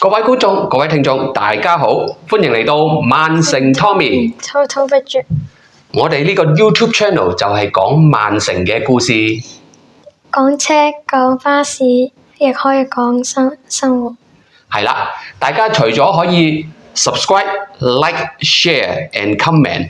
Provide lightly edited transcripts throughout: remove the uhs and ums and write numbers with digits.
各位觀眾、各位聽眾，大家好，歡迎嚟到曼城 Tommy。滔滔不絕。我哋呢個 YouTube channel 就係講曼城嘅故事。講車、講巴士，亦可以講生活。係啦，大家除咗可以 subscribe、like、share and comment，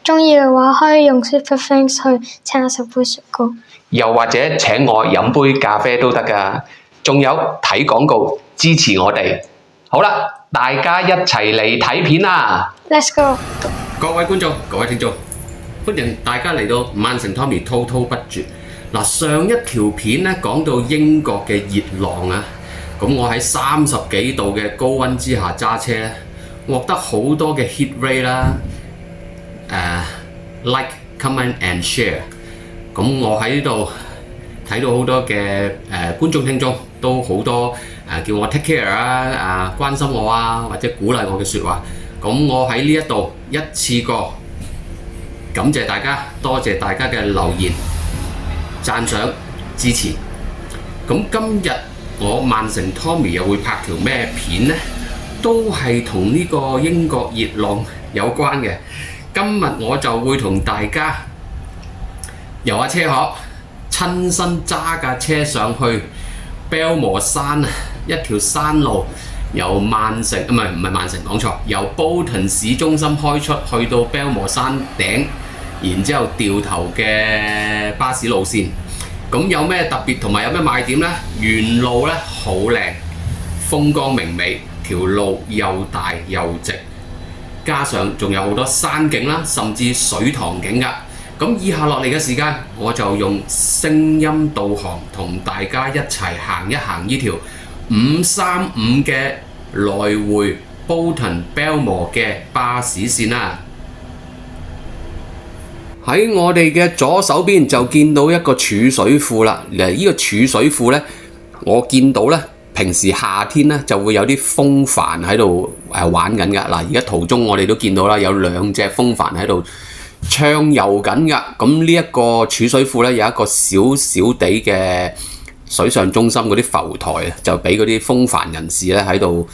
鍾意嘅話可以用 Super Thanks 去請我食杯雪糕，又或者請我飲杯咖啡都得㗎。仲有睇廣告支持我哋。好啦，大家一齊嚟睇片啦 ！Let's go！ 各位觀眾、各位聽眾，歡迎大家嚟到曼城 Tommy 滔滔不絕。嗱，上一條片咧講到英國嘅熱浪啊，咁我喺30幾度嘅高溫之下揸車咧，獲得好多嘅 hit rate 啦，like、comment and share。咁我喺呢度睇到好多嘅觀眾聽眾都好多叫我 take care 啊，關心我啊，或者鼓勵我嘅説話。咁我喺呢一度一次過感謝大家，多謝大家嘅留言、讚賞、支持。咁今日我曼城 Tommy 又會拍條咩片呢？都係同呢個英國熱浪有關嘅。今日我就會同大家遊下車河，親身揸架車上去 Belmore 山啊，一條山路由曼城唔係曼城講錯，由 Bolton 市中心開出去到 Belmore 山頂，然之後掉頭嘅巴士路線。咁有咩特別同埋有咩賣點呢？沿路呢好靚，風光明媚，條路又大又直，加上仲有好多山景啦，甚至水塘景㗎。咁以下落嚟嘅時間，我就用聲音導航同大家一齊行一行呢條535嘅來回 Bolton Belmore 嘅巴士線啦。喺我哋嘅左手邊就見到一個儲水庫啦。呢個儲水庫呢，我見到呢，平時夏天呢就會有啲風帆喺度玩緊㗎。嗱，而家途中我哋都見到啦，有2隻風帆喺度暢遊緊㗎。咁呢一個儲水庫呢，有一個小小地嘅水上中心嗰啲浮台啊，就俾嗰啲風帆人士咧喺度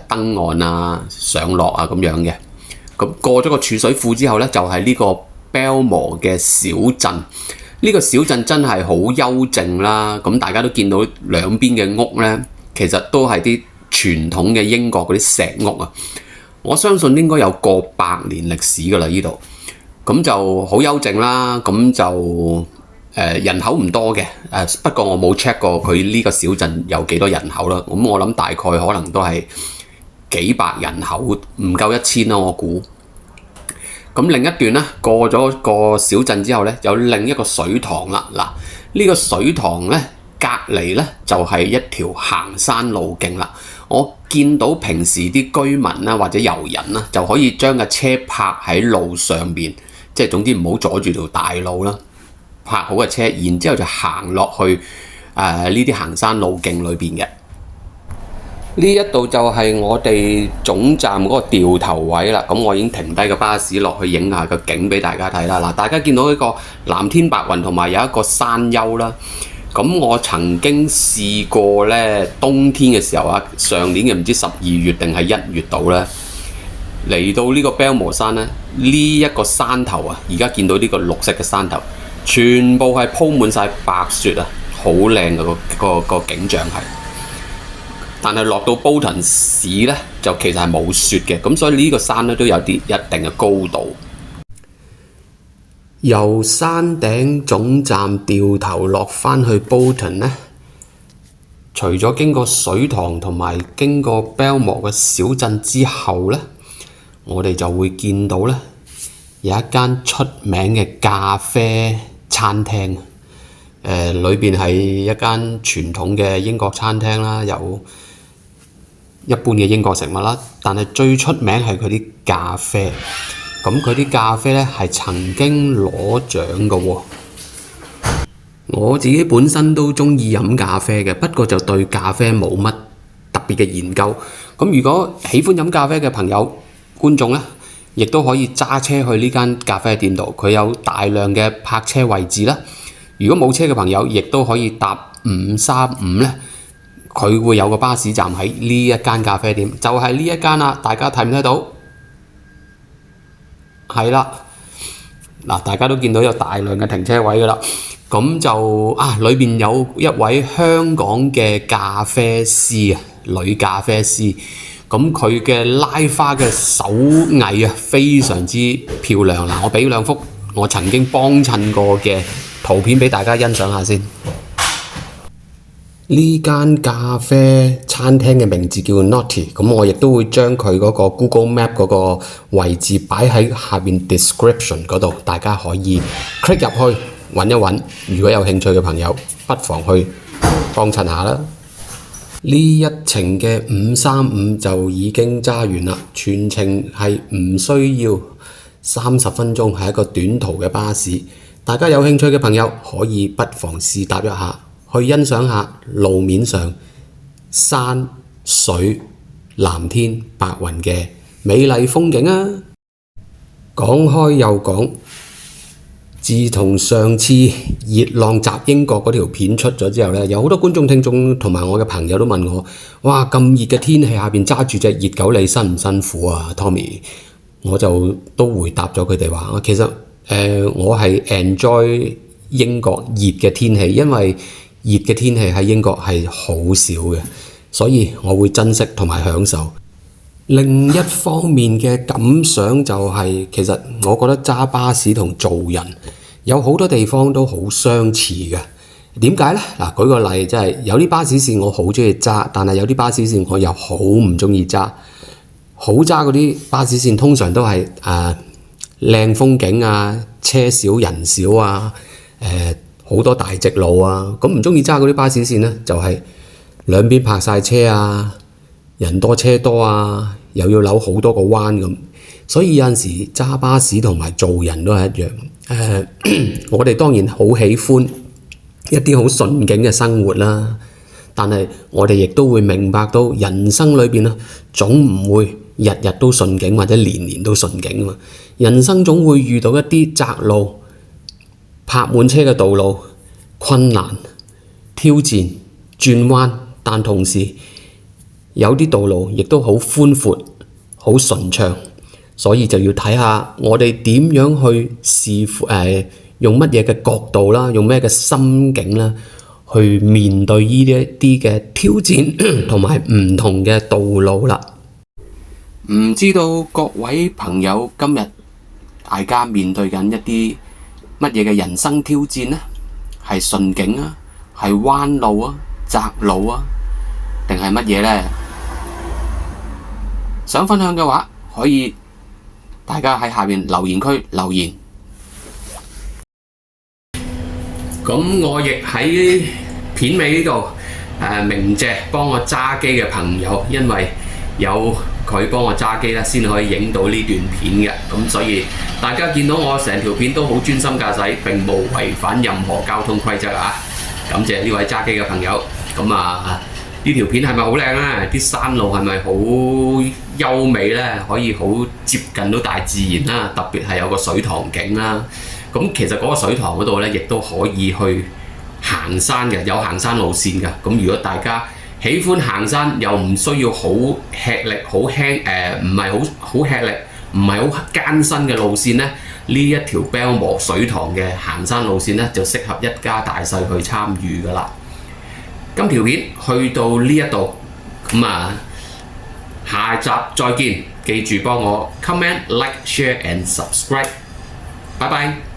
登岸啊、上落啊咁樣嘅。咁過咗個儲水庫之後呢，就係呢個 Belmore 嘅小鎮。呢個小鎮真係好幽靜啦。咁大家都見到兩邊嘅屋呢，其實都係啲傳統嘅英國嗰啲石屋啊。我相信應該有過百年歷史㗎啦，呢度。咁就好幽靜啦。咁就人口唔多嘅。不過我冇 check 過佢呢個小鎮有幾多人口啦。咁我諗大概可能都係幾百人口，唔夠1000啦，我估。咁另一段呢，過咗個小鎮之後呢，有另一個水塘啦。嗱，呢個水塘呢，隔離呢，就係一條行山路徑啦。我見到平時啲居民啦或者遊人啦，就可以將架車泊喺路上邊，即係總之唔好阻住條大路啦。泊好嘅車，然之後就行落去呢啲行山路徑裏邊嘅。呢一度就係我哋總站嗰個掉頭位啦。咁我已經停低個巴士落去影下個景俾大家睇啦。嗱，大家見到呢個藍天白雲同埋有一個山丘啦。咁我曾經試過呢，冬天嘅時候啊，上年嘅唔知12月定係1月度呢，嚟到呢個 Belmore 山呢，呢一個山頭啊，而家見到呢個綠色嘅山頭，全部係鋪滿晒白雪啊，好靚嘅個景象係。但係落到 Bolton 市呢，就其實係冇雪嘅，咁所以呢個山呢都有啲一定嘅高度。由山頂總站掉頭落返去 Bolton 呢，除咗經過水塘同埋經過 Belmore 嘅小鎮之後呢，我哋就會見到呢有一間出名嘅咖啡餐廳。裏邊係一間傳統嘅英國餐廳啦，有一般嘅英國食物啦，但係最出名係佢啲咖啡。咁佢啲咖啡呢係曾經攞獎嘅喎。我自己本身都鍾意飲咖啡嘅，不過就對咖啡冇乜特別嘅研究。咁如果喜歡飲咖啡嘅朋友、觀眾呢，亦都可以揸車去呢間咖啡店度，佢有大量嘅泊車位置啦。如果冇車嘅朋友，亦都可以搭535呢。佢會有個巴士站喺呢一間咖啡店，就係呢一間啦。大家睇唔睇到？係啦，嗱，大家都見到有大量嘅停車位㗎啦。咁就裏邊有一位香港嘅咖啡師啊，女咖啡師。咁佢嘅拉花嘅手藝啊，非常之漂亮。嗱，我俾兩幅我曾經幫襯過嘅圖片俾大家欣賞下先。呢間咖啡餐廳嘅名字叫 Naughty， 咁我亦都會將佢嗰個 Google Map 嗰個位置擺喺下邊 description 嗰度，大家可以 click 入去揾一揾。如果有興趣嘅朋友，不妨去幫襯下啦。呢一程嘅535就已經揸完啦，全程係唔需要30分鐘，係一個短途嘅巴士。大家有興趣嘅朋友可以不妨試搭一下，去欣賞下路面上山水藍天白雲嘅美麗風景啊！講開又講，自從上次熱浪襲英國嗰條片出咗之後呢，有好多觀眾聽眾同埋我嘅朋友都問我：哇，咁熱嘅天氣下邊揸住隻熱狗你辛唔辛苦啊 Tommy？ 我就都回答咗佢哋話，其實我係 enjoy 英國熱嘅天氣，因為熱嘅天氣喺英國係好少嘅，所以我會珍惜同埋享受。另一方面嘅感想就係，其實我覺得揸巴士同做人有好多地方都好相似嘅。點解呢？嗱，舉個例，即係有啲巴士線我好鍾意揸，但係有啲巴士線我又好唔鍾意揸。好揸嗰啲巴士線通常都係靚風景啊，車少人少啊，好多大直路啊。咁唔鍾意揸嗰啲巴士線呢，就係兩邊泊晒車啊，人多車多啊，又要扭好多個彎咁，所以有陣時揸巴士同埋做人都係一樣。我哋當然好喜歡一啲好順境嘅生活啦，但係我哋亦都會明白到人生裏邊總唔會日日都順境或者年年都順境嘛。人生總會遇到一啲窄路、泊滿車嘅道路、困難、挑戰、轉彎，但同時有啲道路亦都好寬闊、好順暢，所以就要睇下我哋點樣去視乎用乜嘢嘅角度啦，用咩嘅心境啦，去面對呢一啲嘅挑戰同埋唔同嘅道路啦。唔知道各位朋友今日大家面對緊一啲乜嘢嘅人生挑戰呢？係順境啊，係彎路啊，窄路啊，定係乜嘢呢？想分享嘅話，可以大家喺下面留言區留言。咁我亦喺片尾呢度鳴謝幫我揸機嘅朋友，因為有佢幫我揸機咧，先可以影到呢段片嘅。咁所以大家見到我成條片都好專心駕駛，並冇違反任何交通規則啊！感謝呢位揸機嘅朋友。咁呢條片係咪好靚啊？啲山路係咪好優美呢？可以好接近到大自然啦，特別係有個水塘景啦。咁其實嗰個水塘嗰度呢，亦都可以去行山嘅，有行山路線嘅。咁如果大家喜歡行山，又唔需要好吃力、好輕唔係好吃力、唔係好艱辛嘅路線呢，呢一條 Belmore 水塘嘅行山路線呢，就適合一家大細去參與㗎喇。今條片去到呢一度，咁下集再見，記住幫我 comment、like、share and subscribe。拜拜。